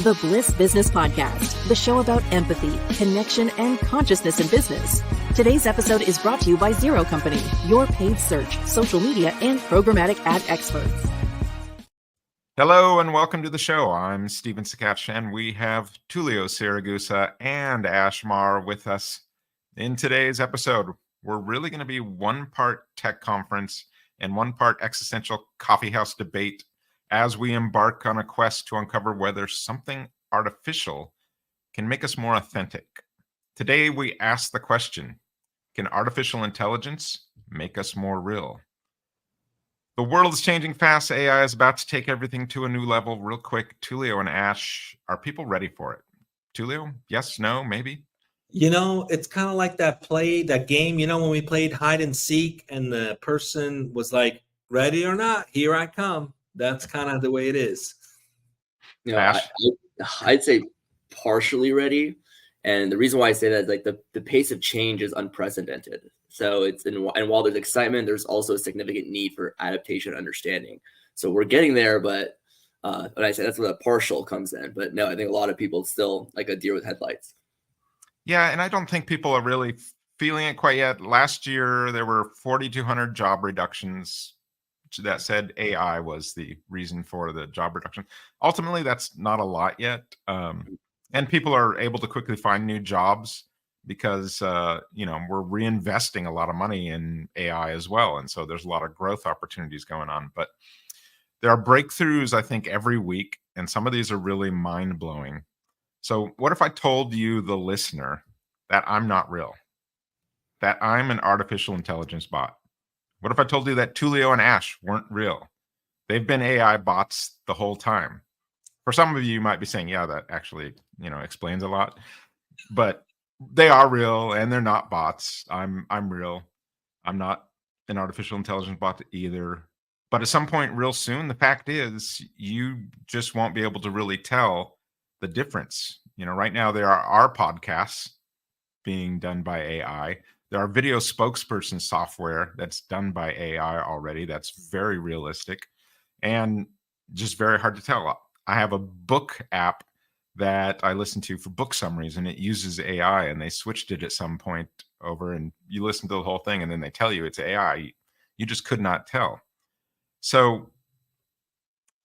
the Bliss Business Podcast, the show about empathy, connection, and consciousness in business. Today's episode is brought to you by Zero Company, your paid search, social media, and programmatic ad experts. Hello and welcome to the show. I'm Stephen Sakach, and we have Tullio, Siragusa, and Maher with us. In today's episode, we're really going to be one part tech conference and one part existential coffeehouse debate as we embark on a quest to uncover whether something artificial can make us more authentic. Today, we ask the question, can artificial intelligence make us more real? The world is changing fast. AI is about to take everything to a new level real quick. Tullio and Ash, are people ready for it? Tullio, yes, no, maybe? You know, it's kind of like that game, when we played hide and seek and the person was like, ready or not, here I come. That's kind of the way it is. Ash? I'd say partially ready. And the reason why I say that is like the pace of change is unprecedented. So and while there's excitement, there's also a significant need for adaptation and understanding. So we're getting there, but when I say that's where the partial comes in. But no, I think a lot of people still like a deer with headlights. Yeah, and I don't think people are really feeling it quite yet. Last year, there were 4,200 job reductions that said AI was the reason for the job reduction. Ultimately, that's not a lot yet. And people are able to quickly find new jobs because, we're reinvesting a lot of money in AI as well. And so there's a lot of growth opportunities going on. But there are breakthroughs, I think, every week. And some of these are really mind-blowing. So what if I told you, the listener, that I'm not real? That I'm an artificial intelligence bot? What if I told you that Tullio and Ash weren't real? They've been AI bots the whole time. For some of you might be saying, yeah, that actually, explains a lot. But they are real and they're not bots. I'm real. I'm not an artificial intelligence bot either. But at some point real soon, the fact is you just won't be able to really tell the difference. Right now there are podcasts being done by AI. There are video spokesperson software that's done by AI already. That's very realistic and just very hard to tell. I have a book app that I listen to for book summaries, and it uses AI, and they switched it at some point over, and you listen to the whole thing, and then they tell you it's AI. You just could not tell. So,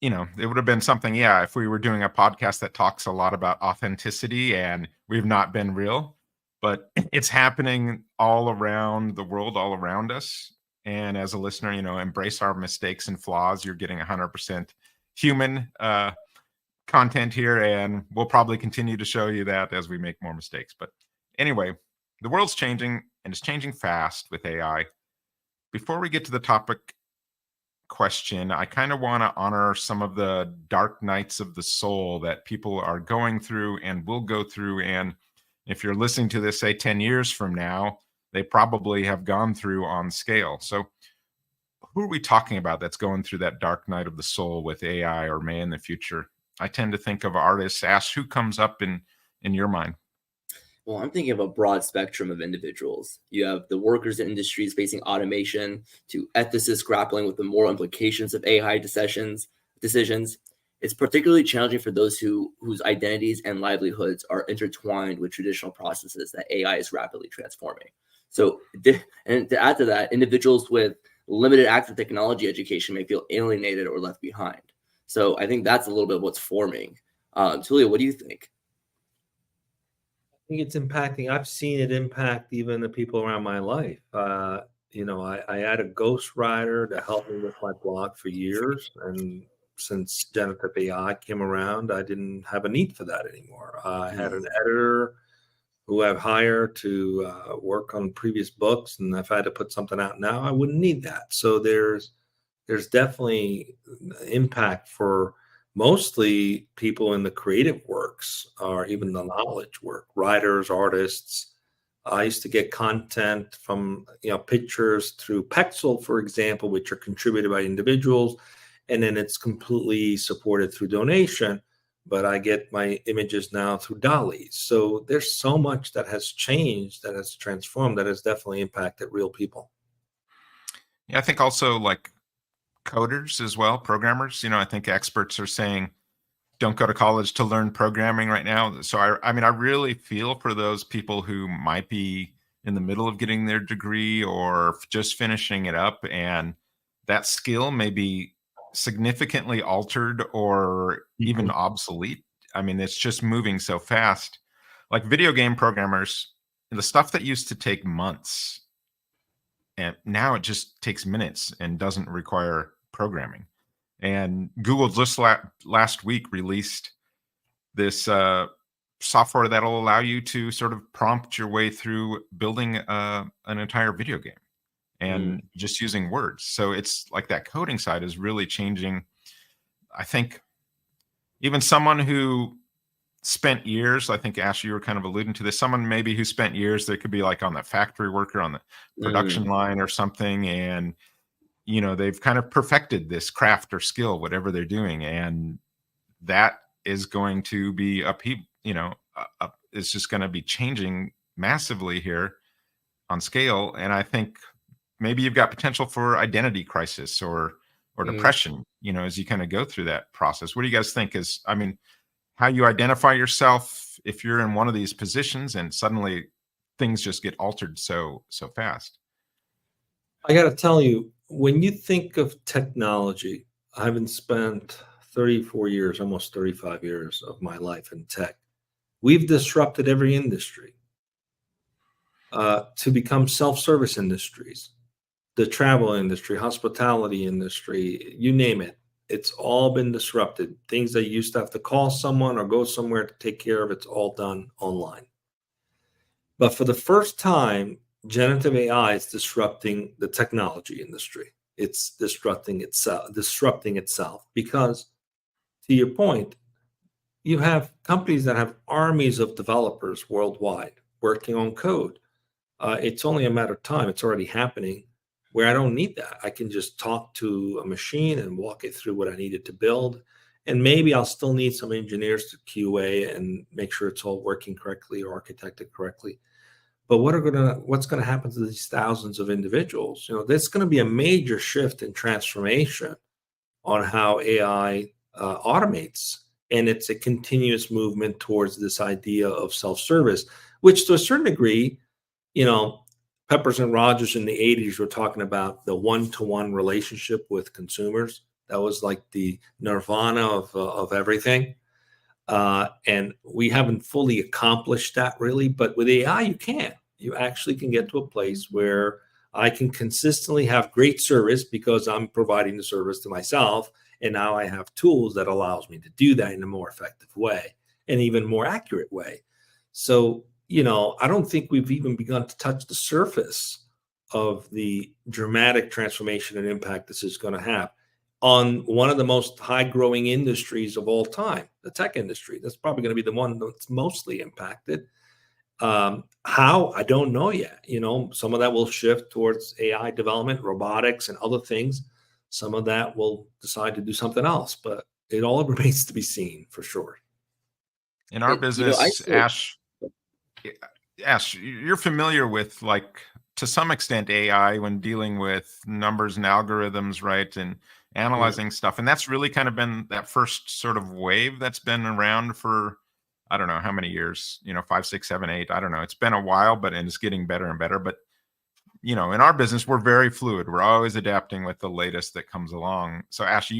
it would have been something, if we were doing a podcast that talks a lot about authenticity and we've not been real, but it's happening all around the world, all around us. And as a listener, embrace our mistakes and flaws. You're getting 100% human content here, and we'll probably continue to show you that as we make more mistakes. But anyway, the world's changing, and it's changing fast with AI. Before we get to the topic question, I kind of want to honor some of the dark nights of the soul that people are going through and will go through. And if you're listening to this, say 10 years from now, they probably have gone through on scale. So who are we talking about that's going through that dark night of the soul with AI or may in the future? I tend to think of artists. Ask, who comes up in your mind? Well, I'm thinking of a broad spectrum of individuals. You have the workers in industries facing automation, to ethicists grappling with the moral implications of AI decisions. It's particularly challenging for those whose identities and livelihoods are intertwined with traditional processes that AI is rapidly transforming. So, and to add to that, individuals with limited access to technology education may feel alienated or left behind. So I think that's a little bit of what's forming. Tullio, what do you think? I think it's impacting. I've seen it impact even the people around my life. I had a ghostwriter to help me with my blog for years. And since generative AI came around, I didn't have a need for that anymore. I had an editor who I've hired to work on previous books. And if I had to put something out now, I wouldn't need that. So there's definitely impact for mostly people in the creative works or even the knowledge work, writers, artists. I used to get content from, pictures through Pexel, for example, which are contributed by individuals, and then it's completely supported through donation. But I get my images now through DALL-E. So there's so much that has changed, that has transformed, that has definitely impacted real people. Yeah, I think also like coders as well, programmers. I think experts are saying, don't go to college to learn programming right now. So I mean, I really feel for those people who might be in the middle of getting their degree or just finishing it up, and that skill may be significantly altered or even obsolete. I mean, it's just moving so fast. Like video game programmers, the stuff that used to take months, and now it just takes minutes and doesn't require programming. And Google just last week released this software that'll allow you to sort of prompt your way through building an entire video game and just using words. So it's like that coding side is really changing. I think even someone who spent years, I think Ash, you were kind of alluding to this, someone maybe who spent years, they could be like on the factory worker on the production line or something, and you know, they've kind of perfected this craft or skill, whatever they're doing, and that is going to be it's just going to be changing massively here on scale. And I think maybe you've got potential for identity crisis or depression, you know, as you kind of go through that process. What do you guys think is, I mean, how you identify yourself if you're in one of these positions and suddenly things just get altered so fast? I got to tell you, when you think of technology, I haven't spent 34 years, almost 35 years of my life in tech. We've disrupted every industry to become self-service industries, the travel industry, hospitality industry, you name it. It's all been disrupted. Things that you used to have to call someone or go somewhere to take care of, it's all done online. But for the first time, generative AI is disrupting the technology industry. It's disrupting itself because, to your point, you have companies that have armies of developers worldwide working on code. It's only a matter of time. It's already happening where I don't need that. I can just talk to a machine and walk it through what I needed to build. And maybe I'll still need some engineers to QA and make sure it's all working correctly or architected correctly. But what's going to happen to these thousands of individuals? You know, there's going to be a major shift in transformation on how AI automates. And it's a continuous movement towards this idea of self-service, which to a certain degree, you know, Peppers and Rogers in the 80s were talking about the one-to-one relationship with consumers. That was like the nirvana of everything. And we haven't fully accomplished that really, but with AI, you can. You actually can get to a place where I can consistently have great service because I'm providing the service to myself. And now I have tools that allows me to do that in a more effective way and even more accurate way. So, you know, I don't think we've even begun to touch the surface of the dramatic transformation and impact this is going to have on one of the most high growing industries of all time, the tech industry. That's probably going to be the one that's mostly impacted. How? I don't know yet. You know, some of that will shift towards AI development, robotics, and other things. Some of that will decide to do something else, but it all remains to be seen for sure. In our business, Ash, you're familiar with, like, to some extent, AI when dealing with numbers and algorithms, right? And analyzing stuff. And that's really kind of been that first sort of wave that's been around for, I don't know how many years, you know, 5, 6, 7, 8. I don't know. It's been a while, and it's getting better and better. But, you know, in our business, we're very fluid. We're always adapting with the latest that comes along. So Ash,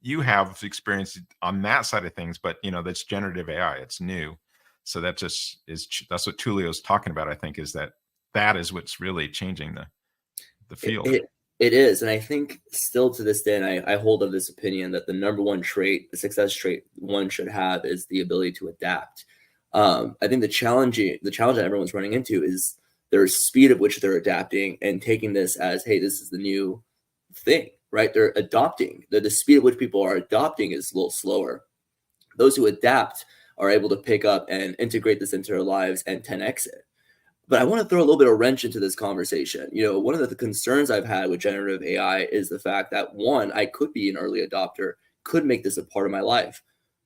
you have experience on that side of things, but, you know, that's generative AI. It's new. So that just that's what Tullio's talking about, I think, is that is what's really changing the field. It is. And I think still to this day, and I hold of this opinion that the number one trait, the success trait one should have is the ability to adapt. I think the challenge that everyone's running into is their speed at which they're adapting and taking this as, hey, this is the new thing, right? They're adopting. The speed at which people are adopting is a little slower. Those who adapt are able to pick up and integrate this into their lives and 10x it. But I want to throw a little bit of wrench into this conversation. You know, one of the concerns I've had with generative AI is the fact that, one, I could be an early adopter, could make this a part of my life.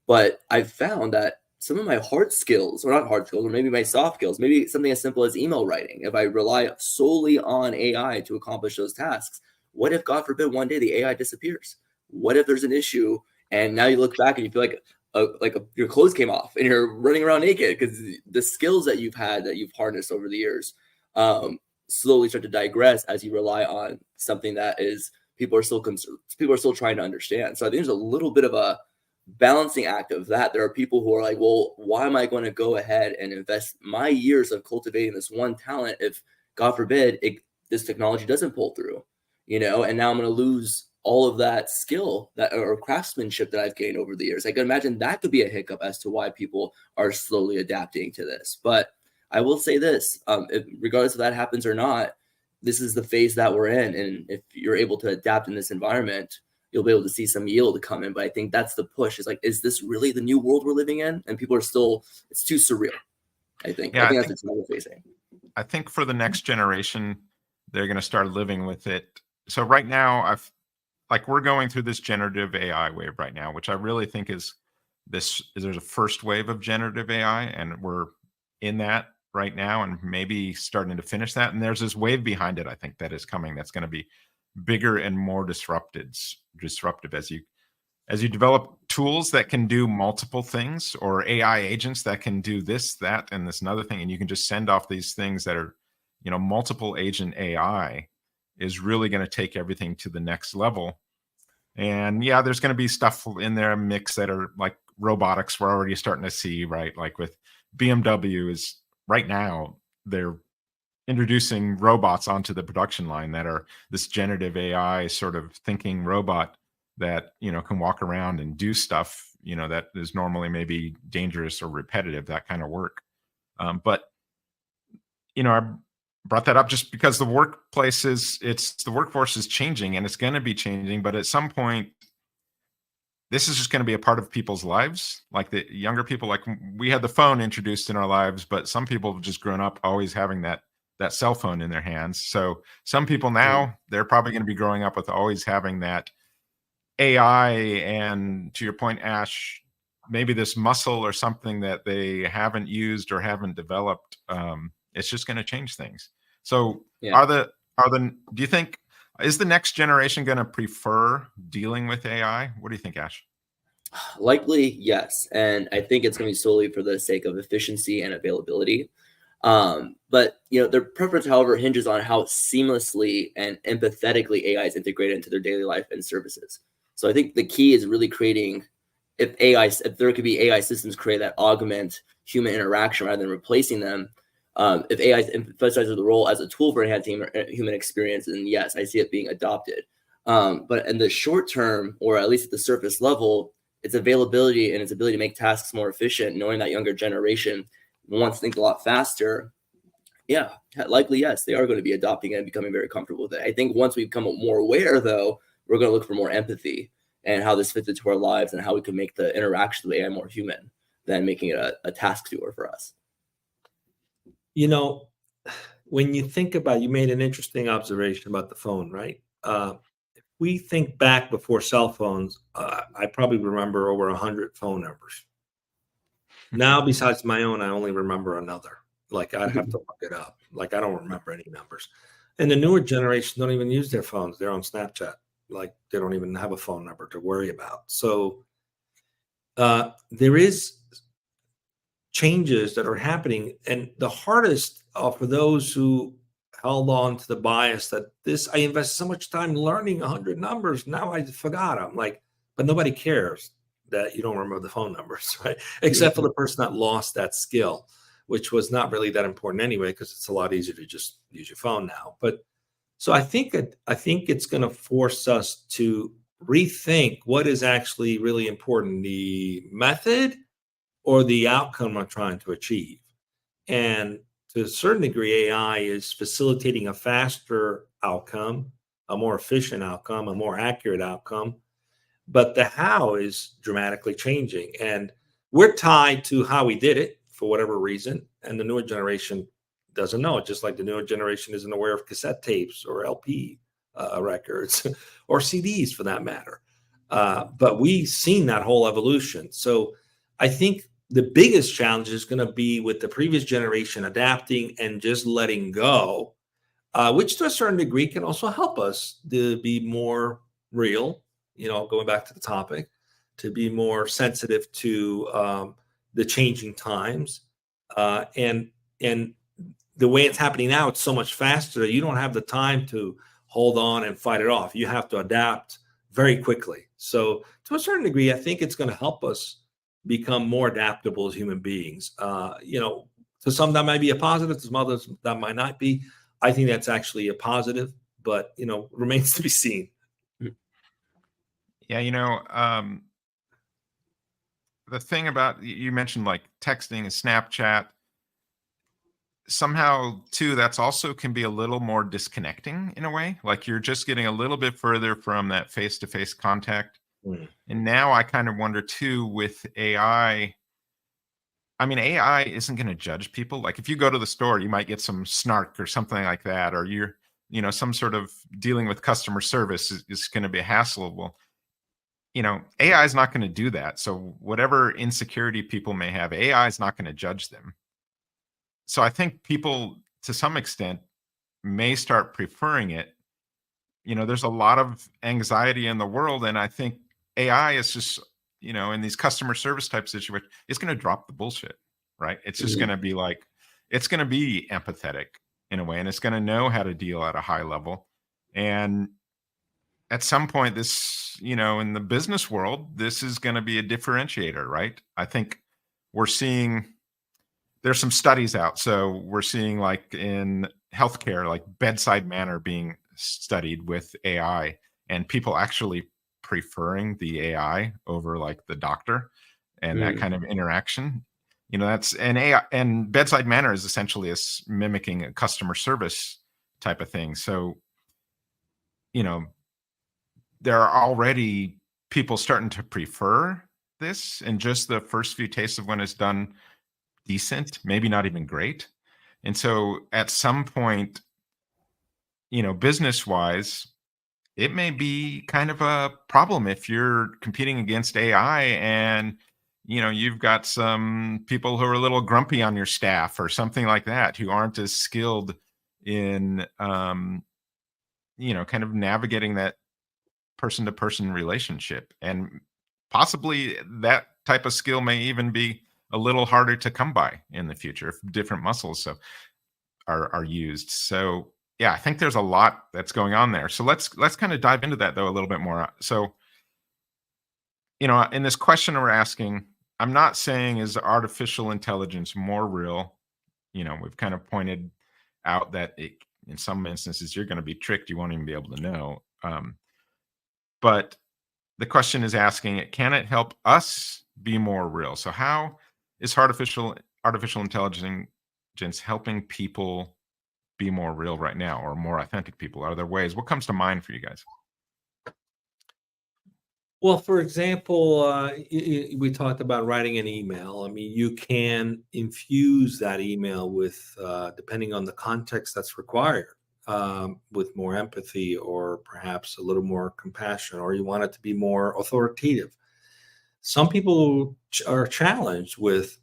But I've found that some of my hard skills, or not hard skills, or maybe my soft skills, maybe something as simple as email writing, if I rely solely on AI to accomplish those tasks, what if, God forbid, one day the AI disappears? What if there's an issue and now you look back and you feel like, your clothes came off and you're running around naked, because the skills that you've had, that you've harnessed over the years, slowly start to digress as you rely on something that is people are still trying to understand. So I think there's a little bit of a balancing act of that. There are people who are like, well, why am I going to go ahead and invest my years of cultivating this one talent if, God forbid, this technology doesn't pull through, and now I'm going to lose all of that skill or craftsmanship that I've gained over the years. I can imagine that could be a hiccup as to why people are slowly adapting to this. But I will say this, regardless if that happens or not, this is the phase that we're in. And if you're able to adapt in this environment, you'll be able to see some yield come in. But I think that's the push. It's like, is this really the new world we're living in? And people are still, it's too surreal, I think. Yeah, I think that's what we're facing. I think for the next generation, they're going to start living with it. So right now, we're going through this generative AI wave right now, which I really think there's a first wave of generative AI, and we're in that right now and maybe starting to finish that. And there's this wave behind it, I think, that is coming, that's going to be bigger and more disruptive as you develop tools that can do multiple things, or AI agents that can do this, that, and this another thing. And you can just send off these things that are, multiple agent AI is really going to take everything to the next level. And yeah, there's going to be stuff in there mix that are like robotics. We're already starting to see, right? Like with BMW is right now, they're introducing robots onto the production line that are this generative AI sort of thinking robot that, can walk around and do stuff, that is normally maybe dangerous or repetitive, that kind of work. But, I brought that up just because the workforce is changing, and it's going to be changing. But at some point, this is just going to be a part of people's lives. Like the younger people, like we had the phone introduced in our lives, but some people have just grown up always having that cell phone in their hands. So some people now, they're probably going to be growing up with always having that AI, and to your point, Ash, maybe this muscle or something that they haven't used or haven't developed. It's just going to change things. So do you think, is the next generation going to prefer dealing with AI? What do you think, Ash? Likely, yes. And I think it's going to be solely for the sake of efficiency and availability. But their preference, however, hinges on how seamlessly and empathetically AI is integrated into their daily life and services. So I think the key is really creating, if there could be AI systems created that augment human interaction rather than replacing them. If AI emphasizes the role as a tool for enhancing human experience, then yes, I see it being adopted. But in the short term, or at least at the surface level, its availability and its ability to make tasks more efficient, knowing that younger generation wants things a lot faster, likely yes, they are going to be adopting it and becoming very comfortable with it. I think once we become more aware, though, we're going to look for more empathy and how this fits into our lives and how we can make the interaction with AI more human than making it a task doer for us. When you think about, you made an interesting observation about the phone, right? If we think back before cell phones, I probably remember over 100 phone numbers. Now, besides my own, I only remember another. Like I'd have to look it up. Like I don't remember any numbers. And the newer generation don't even use their phones. They're on Snapchat. Like they don't even have a phone number to worry about. So there is changes that are happening. And the hardest for those who held on to the bias that I invested so much time learning 100 numbers. Now I forgot them. But nobody cares that you don't remember the phone numbers, right? Except for the person that lost that skill, which was not really that important anyway, because it's a lot easier to just use your phone now. But so I think it's going to force us to rethink what is actually really important, the method or the outcome we're trying to achieve. And to a certain degree, AI is facilitating a faster outcome, a more efficient outcome, a more accurate outcome. But the how is dramatically changing. And we're tied to how we did it for whatever reason. And the newer generation doesn't know it, just like the newer generation isn't aware of cassette tapes or LP records or CDs for that matter. But we've seen that whole evolution. So I think the biggest challenge is going to be with the previous generation adapting and just letting go, which to a certain degree can also help us to be more real, going back to the topic, to be more sensitive to the changing times. And the way it's happening now, it's so much faster that you don't have the time to hold on and fight it off. You have to adapt very quickly. So to a certain degree, I think it's going to help us become more adaptable as human beings. To some that might be a positive, to some others that might not be. I think that's actually a positive, but remains to be seen. Yeah, the thing about, you mentioned like texting and Snapchat, somehow too, that's also can be a little more disconnecting in a way. Like you're just getting a little bit further from that face-to-face contact. And now I kind of wonder too with AI. I mean, AI isn't going to judge people. Like if you go to the store, you might get some snark or something like that, or some sort of dealing with customer service is going to be a hassle. Well, AI is not going to do that. So whatever insecurity people may have, AI is not going to judge them. So I think people, to some extent, may start preferring it. There's a lot of anxiety in the world, and I think AI is just, in these customer service type situations, it's going to drop the bullshit, right? It's just going to be like, it's going to be empathetic in a way, and it's going to know how to deal at a high level. And at some point, this, in the business world, this is going to be a differentiator, right? I think we're seeing, there's some studies out. So we're seeing like in healthcare, like bedside manner being studied with AI, and people actually preferring the AI over like the doctor and that kind of interaction. That's an AI, and bedside manner is essentially mimicking a customer service type of thing. So, there are already people starting to prefer this, and just the first few tastes of when it's done decent, maybe not even great. And so at some point, business wise, it may be kind of a problem if you're competing against AI and you've got some people who are a little grumpy on your staff or something like that, who aren't as skilled in kind of navigating that person-to-person relationship. And possibly that type of skill may even be a little harder to come by in the future if different muscles are used. So yeah, I think there's a lot that's going on there. So let's kind of dive into that though a little bit more. So, in this question we're asking, I'm not saying is artificial intelligence more real. We've kind of pointed out that in some instances you're going to be tricked. You won't even be able to know. But the question is asking, can it help us be more real? So how is artificial intelligence helping people be more real right now, or more authentic people? Are there ways? What comes to mind for you guys? Well, for example, we talked about writing an email. I mean, you can infuse that email with, depending on the context that's required, with more empathy or perhaps a little more compassion, or you want it to be more authoritative. Some people are challenged with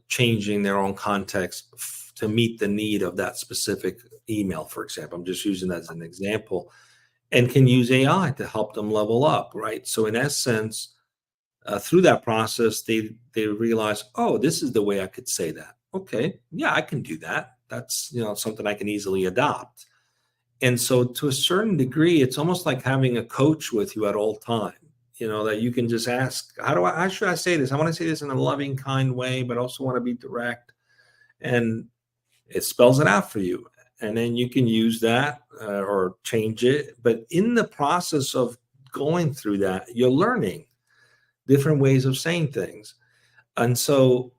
changing their own context to meet the need of that specific email, for example. I'm just using that as an example, and can use AI to help them level up, right? So in essence, through that process, they realize, oh, this is the way I could say that. Okay, yeah, I can do that. That's something I can easily adopt. And so to a certain degree, it's almost like having a coach with you at all time, that you can just ask, how should I say this? I want to say this in a loving, kind way, but also want to be direct. And it spells it out for you. And then you can use that or change it. But in the process of going through that, you're learning different ways of saying things. And so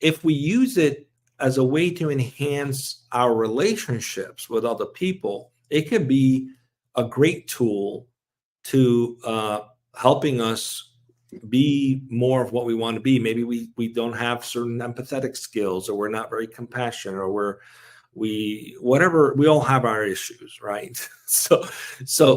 if we use it as a way to enhance our relationships with other people, it could be a great tool to helping us be more of what we want to be. Maybe we don't have certain empathetic skills, or we're not very compassionate, or we all have our issues, right? So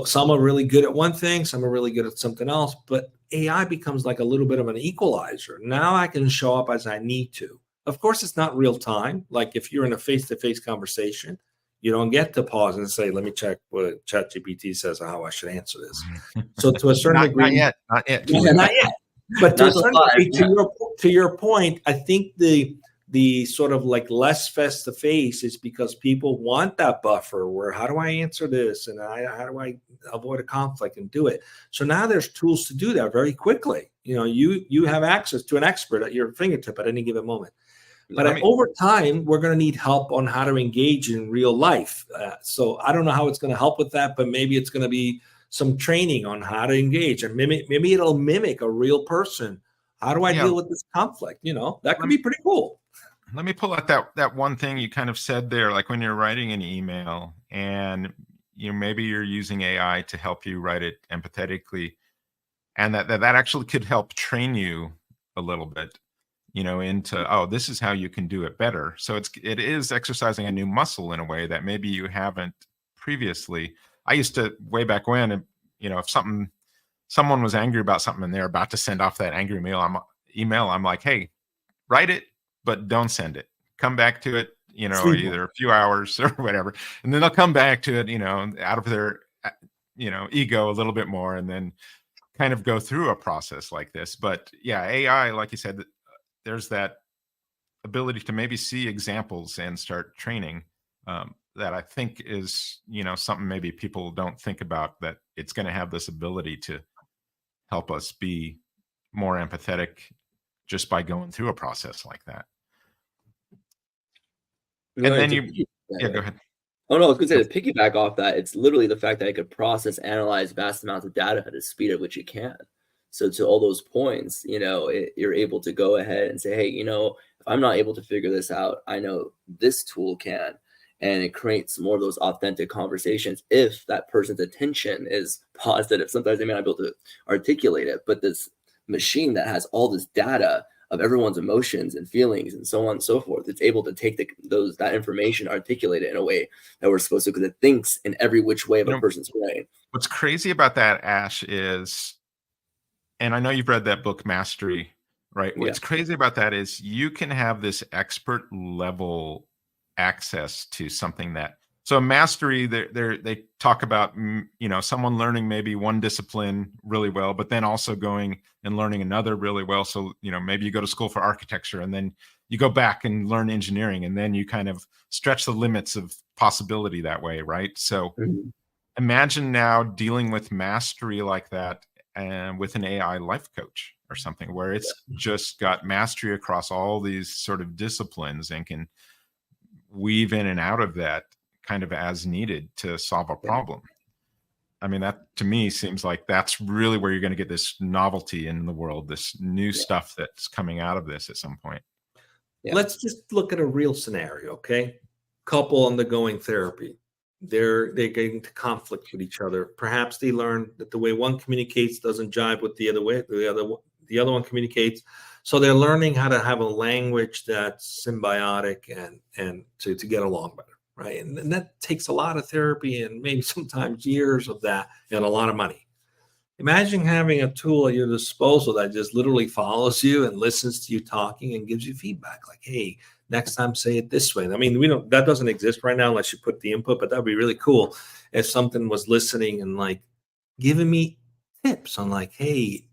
some are really good at one thing, some are really good at something else, but AI becomes like a little bit of an equalizer. Now I can show up as I need to. Of course, it's not real time. Like if you're in a face-to-face conversation, You don't get to pause and say, let me check what ChatGPT says or how I should answer this. So to a certain degree, not yet. Not yet. But to a certain degree, yeah. to your point, I think the sort of like less face to face is because people want that buffer where how do I answer this and how do I avoid a conflict and do it. So now there's tools to do that very quickly. You have access to an expert at your fingertip at any given moment. But over time, we're going to need help on how to engage in real life. So I don't know how it's going to help with that, but maybe it's going to be some training on how to engage, and maybe it'll mimic a real person. How do I deal with this conflict? That could be pretty cool. Let me pull out that one thing you kind of said there, like when you're writing an email and maybe you're using AI to help you write it empathetically, and that actually could help train you a little bit, into, this is how you can do it better. So it is exercising a new muscle in a way that maybe you haven't previously. I used to, way back when, if someone was angry about something and they're about to send off that angry email, I'm like, hey, write it, but don't send it. Come back to it, either a few hours or whatever. And then they'll come back to it, out of their, ego a little bit more, and then kind of go through a process like this. But yeah, AI, like you said, there's that ability to maybe see examples and start training. That I think is, something maybe people don't think about, that it's going to have this ability to help us be more empathetic just by going through a process like that. And then go ahead. Oh no, I was going to say, to piggyback off that, it's literally the fact that it could process, analyze vast amounts of data at the speed at which it can. So to all those points, you're able to go ahead and say, hey, if I'm not able to figure this out, I know this tool can. And it creates more of those authentic conversations if that person's attention is positive. Sometimes they may not be able to articulate it, but this machine that has all this data of everyone's emotions and feelings and so on and so forth, it's able to take that information, articulate it in a way that we're supposed to, because it thinks in every which way of a person's brain. What's crazy about that, Ash, is, and I know you've read that book, Mastery, right? Yeah. What's crazy about that is you can have this expert level access to something that, so mastery, they talk about, someone learning maybe one discipline really well, but then also going and learning another really well. So, maybe you go to school for architecture and then you go back and learn engineering, and then you kind of stretch the limits of possibility that way, right? So imagine now dealing with mastery like that and with an AI life coach or something where it's just got mastery across all these sort of disciplines and can weave in and out of that kind of as needed to solve a problem. I mean, that to me seems like that's really where you're going to get this novelty in the world, this new stuff that's coming out of this at some point. Let's just look at a real scenario, okay? Couple undergoing therapy. They're getting to conflict with each other. Perhaps they learn that the way one communicates doesn't jive with the other way. The other one communicates. So they're learning how to have a language that's symbiotic and to get along better, right? And that takes a lot of therapy and maybe sometimes years of that and a lot of money. Imagine having a tool at your disposal that just literally follows you and listens to you talking and gives you feedback like, hey, next time say it this way. I mean, that doesn't exist right now unless you put the input, but that'd be really cool if something was listening and like giving me tips on like, hey,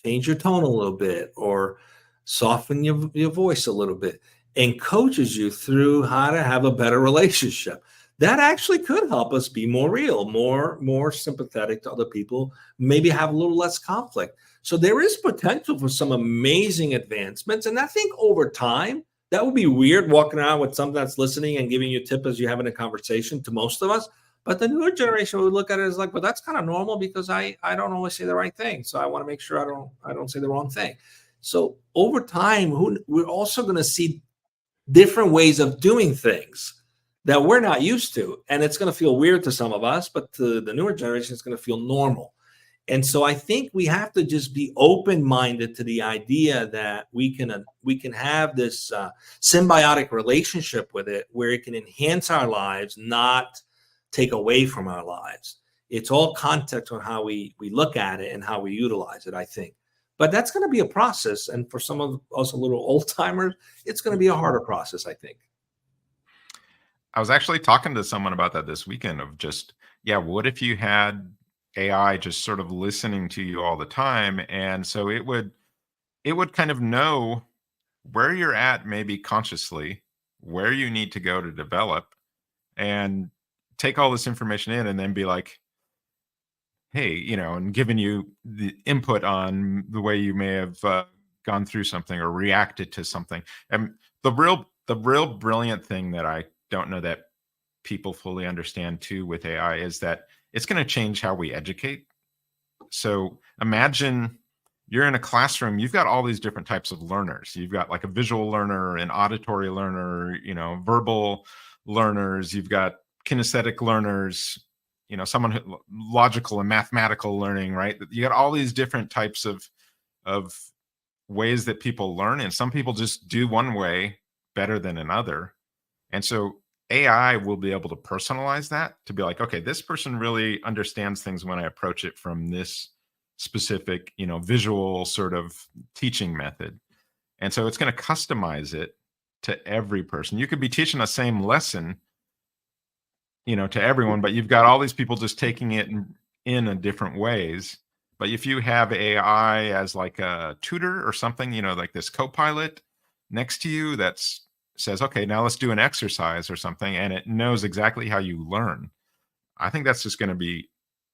change your tone a little bit or soften your voice a little bit, and coaches you through how to have a better relationship. That actually could help us be more real, more sympathetic to other people, maybe have a little less conflict. So there is potential for some amazing advancements. And I think over time, that would be weird walking around with something that's listening and giving you a tip as you're having a conversation to most of us. But the newer generation would look at it as like, well, that's kind of normal because I don't always say the right thing. So I want to make sure I don't say the wrong thing. So over time, we're also going to see different ways of doing things that we're not used to. And it's going to feel weird to some of us, but to the newer generation, it's going to feel normal. And so I think we have to just be open-minded to the idea that we can have this symbiotic relationship with it where it can enhance our lives, not take away from our lives. It's all context on how we look at it and how we utilize it, I think. But that's going to be a process. And for some of us a little old timers, it's going to be a harder process, I think. I was actually talking to someone about that this weekend of just, yeah, what if you had AI just sort of listening to you all the time? And so it would kind of know where you're at, maybe consciously, where you need to go to develop, and take all this information in and then be like, hey, and giving you the input on the way you may have gone through something or reacted to something. And the real brilliant thing that I don't know that people fully understand too with AI is that it's going to change how we educate. So imagine you're in a classroom, you've got all these different types of learners. You've got like a visual learner, an auditory learner, verbal learners, you've got kinesthetic learners, someone logical and mathematical learning, right? You got all these different types of ways that people learn, and some people just do one way better than another. And so AI will be able to personalize that to be like, okay, this person really understands things when I approach it from this specific, visual sort of teaching method. And so it's going to customize it to every person. You could be teaching the same lesson, to everyone, but you've got all these people just taking it in different ways. But if you have AI as like a tutor or something, like this co-pilot next to you that says, okay, now let's do an exercise or something, and it knows exactly how you learn. I think that's just going to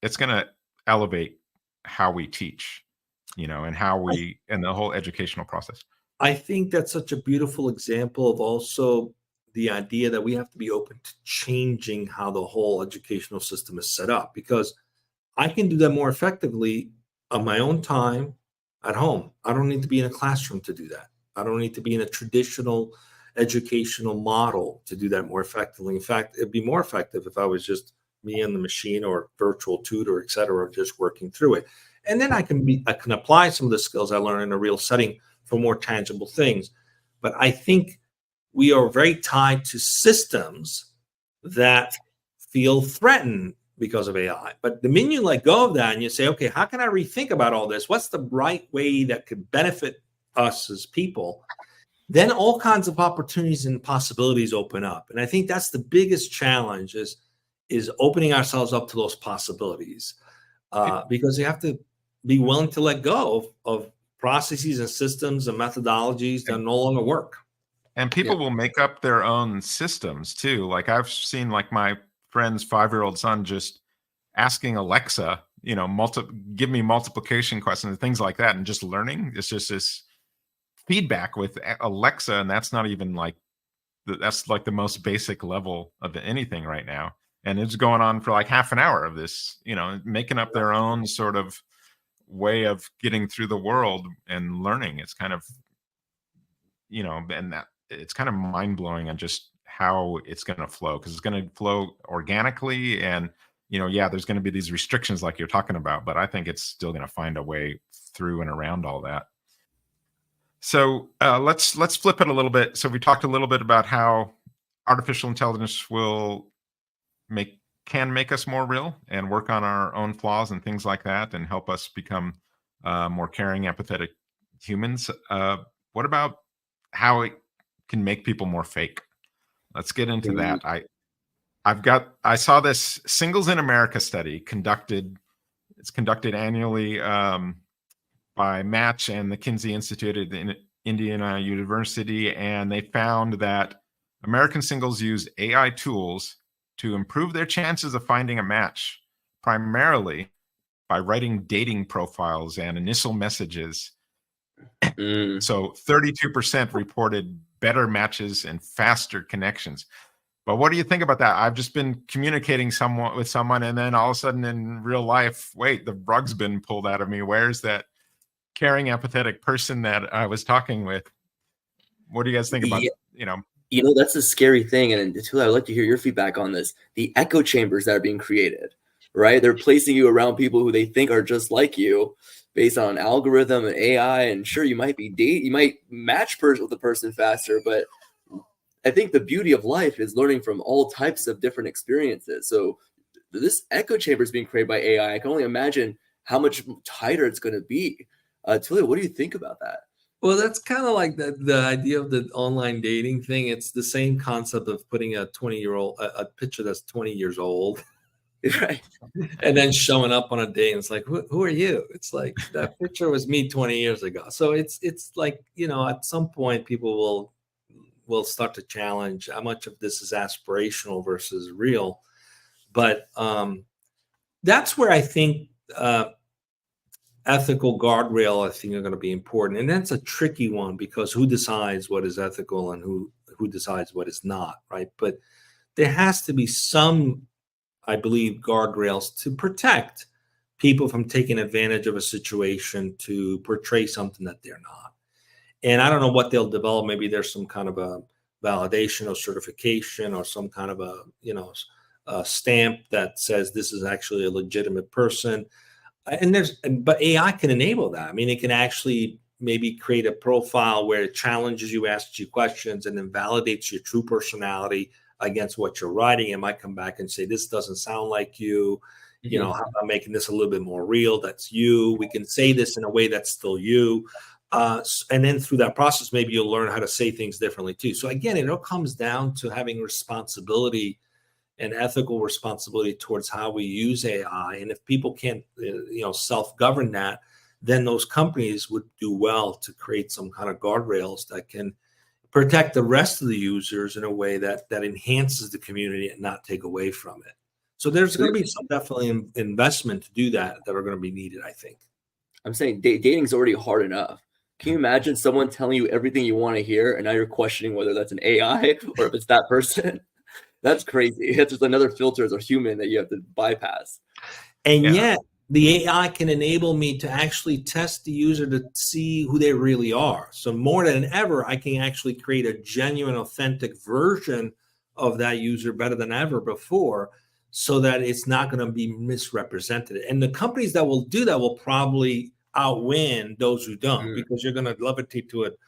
it's going to elevate how we teach, and and the whole educational process. I think that's such a beautiful example of also the idea that we have to be open to changing how the whole educational system is set up, because I can do that more effectively on my own time at home. I don't need to be in a classroom to do that. I don't need to be in a traditional educational model to do that more effectively. In fact, it'd be more effective if I was just me and the machine or virtual tutor, et cetera, just working through it. And then I can apply some of the skills I learned in a real setting for more tangible things. But I think we are very tied to systems that feel threatened because of AI. But the minute you let go of that and you say, okay, how can I rethink about all this? What's the right way that could benefit us as people? Then all kinds of opportunities and possibilities open up. And I think that's the biggest challenge is opening ourselves up to those possibilities, because you have to be willing to let go of processes and systems and methodologies that no longer work. And people will make up their own systems too. Like I've seen like my friend's 5-year-old son just asking Alexa, give me multiplication questions and things like that, and just learning. It's just this feedback with Alexa, and that's not even like that's like the most basic level of anything right now. And it's going on for like half an hour of this, making up their own sort of way of getting through the world and learning. It's kind of, and that it's kind of mind blowing on just how it's going to flow, because it's going to flow organically. And, there's going to be these restrictions like you're talking about, but I think it's still going to find a way through and around all that. So let's flip it a little bit. So we talked a little bit about how artificial intelligence can make us more real and work on our own flaws and things like that, and help us become more caring, empathetic humans. What about how it can make people more fake? Let's get into that. I saw this Singles in America study conducted annually by Match and the Kinsey Institute at Indiana University, and they found that American singles use AI tools to improve their chances of finding a match, primarily by writing dating profiles and initial messages. So 32% reported better matches and faster connections. But what do you think about that? I've just been communicating with someone, and then all of a sudden in real life, wait, the rug's been pulled out of me. Where's that caring, empathetic person that I was talking with? What do you guys think about, that's a scary thing. And Tullio, I'd like to hear your feedback on this. The echo chambers that are being created, right? They're placing you around people who they think are just like you based on algorithm and AI. And sure, you might match with the person faster, but I think the beauty of life is learning from all types of different experiences. So this echo chamber is being created by AI. I can only imagine how much tighter it's going to be. Tullio, what do you think about that? Well, that's kind of like the idea of the online dating thing. It's the same concept of putting a 20-year-old a picture that's 20 years old Right. and then showing up on a date. And it's like, who are you? It's like that picture was me 20 years ago. So it's like, at some point people will start to challenge how much of this is aspirational versus real. But that's where I think ethical guardrail, I think, are going to be important. And that's a tricky one, because who decides what is ethical and who decides what is not, right? But there has to be some, I believe, guardrails to protect people from taking advantage of a situation to portray something that they're not. And I don't know what they'll develop. Maybe there's some kind of a validation or certification or some kind of a stamp that says this is actually a legitimate person. But AI can enable that. I mean, it can actually maybe create a profile where it challenges you, asks you questions, and then validates your true personality against what you're writing. It might come back and say, this doesn't sound like you. How about making this a little bit more real? That's you. We can say this in a way that's still you. And then through that process, maybe you'll learn how to say things differently too. So again, it all comes down to having responsibility and ethical responsibility towards how we use AI. And if people can't, self-govern that, then those companies would do well to create some kind of guardrails that can protect the rest of the users in a way that enhances the community and not take away from it. So there's going to be some definitely investment to do that are going to be needed, I think. I'm saying dating's already hard enough. Can you imagine someone telling you everything you want to hear, and now you're questioning whether that's an AI or if it's that person? That's crazy. It's just another filter as a human that you have to bypass. And yet the AI can enable me to actually test the user to see who they really are. So more than ever, I can actually create a genuine, authentic version of that user better than ever before, so that it's not going to be misrepresented. And the companies that will do that will probably outwin those who don't, because you're going to levitate to it.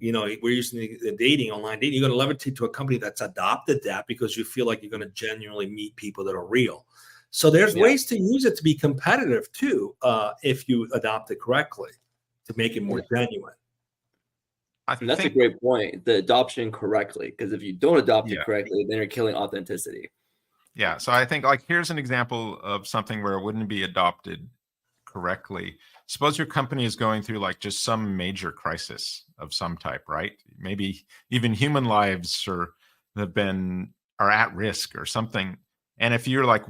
We're using the online dating. You're going to levitate to a company that's adopted that because you feel like you're going to genuinely meet people that are real. So there's ways to use it to be competitive too, if you adopt it correctly, to make it more genuine. And that's a great point. The adoption correctly, because if you don't adopt it correctly, then you're killing authenticity. Yeah. So I think, here's an example of something where it wouldn't be adopted correctly. Suppose your company is going through just some major crisis of some type, right? Maybe even human lives are at risk or something. And if you're like,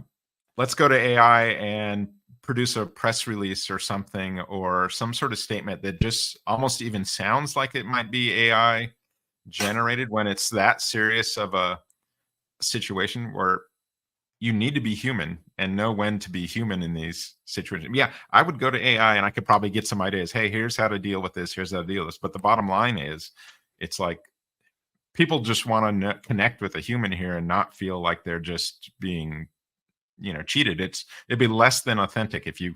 let's go to AI and produce a press release or something, or some sort of statement that just almost even sounds like it might be AI generated, when it's that serious of a situation where you need to be human and know when to be human in these situations. Yeah, I would go to AI and I could probably get some ideas. Hey, here's how to deal with this. Here's how to deal with this. But the bottom line is, it's like people just want to connect with a human here and not feel like they're just being, cheated. It'd be less than authentic if you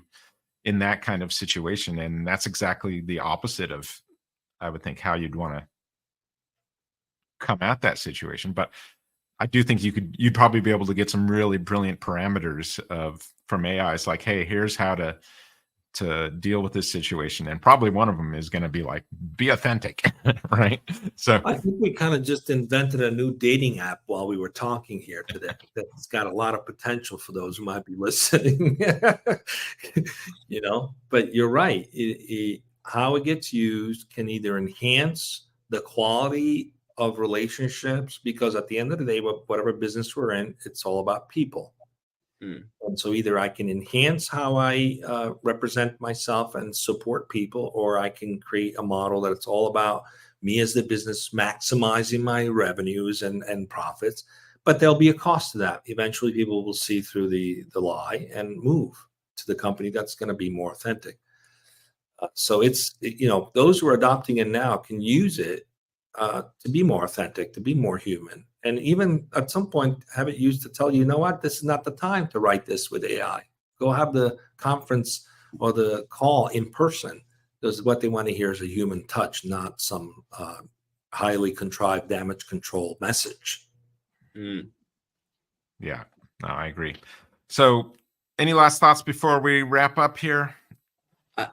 in that kind of situation. And that's exactly the opposite of, I would think, how you'd want to come at that situation. But I do think you'd probably be able to get some really brilliant parameters from AI. It's like, hey, here's how to deal with this situation. And probably one of them is going to be like, be authentic, right? So I think we kind of just invented a new dating app while we were talking here today. That's got a lot of potential for those who might be listening, but you're right. How it gets used can either enhance the quality of relationships, because at the end of the day, whatever business we're in, it's all about people. And so either I can enhance how I represent myself and support people, or I can create a model that it's all about me as the business maximizing my revenues and profits. But there'll be a cost to that. Eventually, people will see through the lie and move to the company that's going to be more authentic. So it's, those who are adopting it now can use it to be more authentic, to be more human, and even at some point have it used to tell you, what, this is not the time to write this with AI. Go have the conference or the call in person, because what they want to hear is a human touch, not some highly contrived damage control message. Yeah, no, I agree. So any last thoughts before we wrap up here?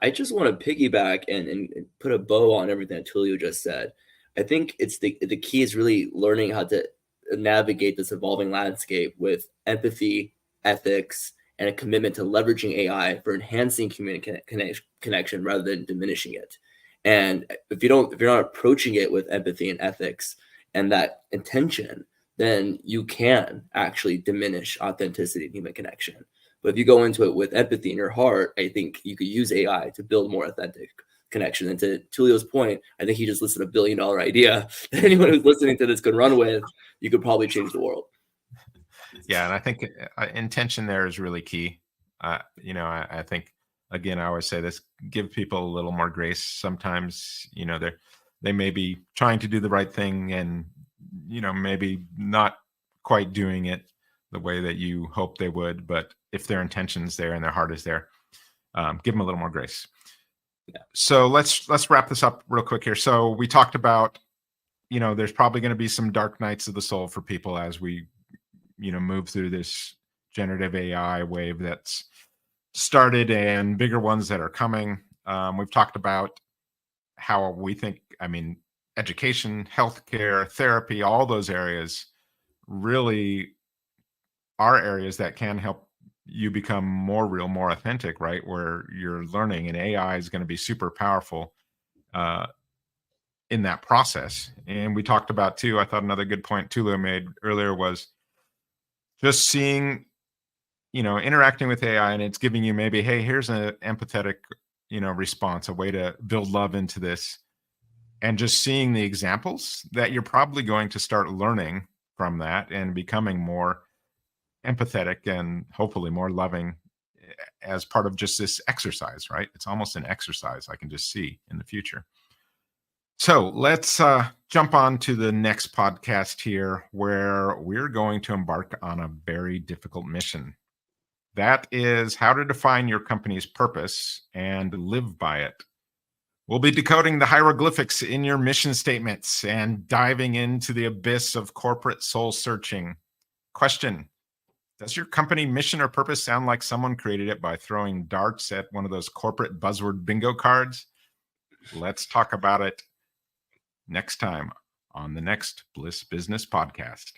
I just want to piggyback and put a bow on everything that Tullio just said, I think it's the key is really learning how to navigate this evolving landscape with empathy, ethics, and a commitment to leveraging AI for enhancing connection rather than diminishing it. And if you're not approaching it with empathy and ethics and that intention, then you can actually diminish authenticity and human connection. But if you go into it with empathy in your heart, I think you could use AI to build more authentic connection. And to Tullio's point, I think he just listed $1 billion idea that anyone who's listening to this could run with. You could probably change the world. Yeah, and I think intention there is really key. I think, again, I always say this: give people a little more grace. Sometimes, they may be trying to do the right thing, and maybe not quite doing it the way that you hope they would. But if their intention's there and their heart is there, give them a little more grace. Yeah. So let's wrap this up real quick here. So we talked about, there's probably going to be some dark nights of the soul for people as we, move through this generative AI wave that's started and bigger ones that are coming. We've talked about how we think, education, healthcare, therapy, all those areas really are areas that can help you become more real, more authentic, right? Where you're learning, and AI is going to be super powerful in that process. And we talked about too, I thought another good point Tullio made earlier was just seeing, interacting with AI, and it's giving you maybe, hey, here's an empathetic, response, a way to build love into this. And just seeing the examples that you're probably going to start learning from that and becoming more empathetic and hopefully more loving as part of just this exercise, right? It's almost an exercise I can just see in the future. So let's jump on to the next podcast here, where we're going to embark on a very difficult mission. That is how to define your company's purpose and live by it. We'll be decoding the hieroglyphics in your mission statements and diving into the abyss of corporate soul searching. Question: does your company mission or purpose sound like someone created it by throwing darts at one of those corporate buzzword bingo cards? Let's talk about it next time on the next Bliss Business Podcast.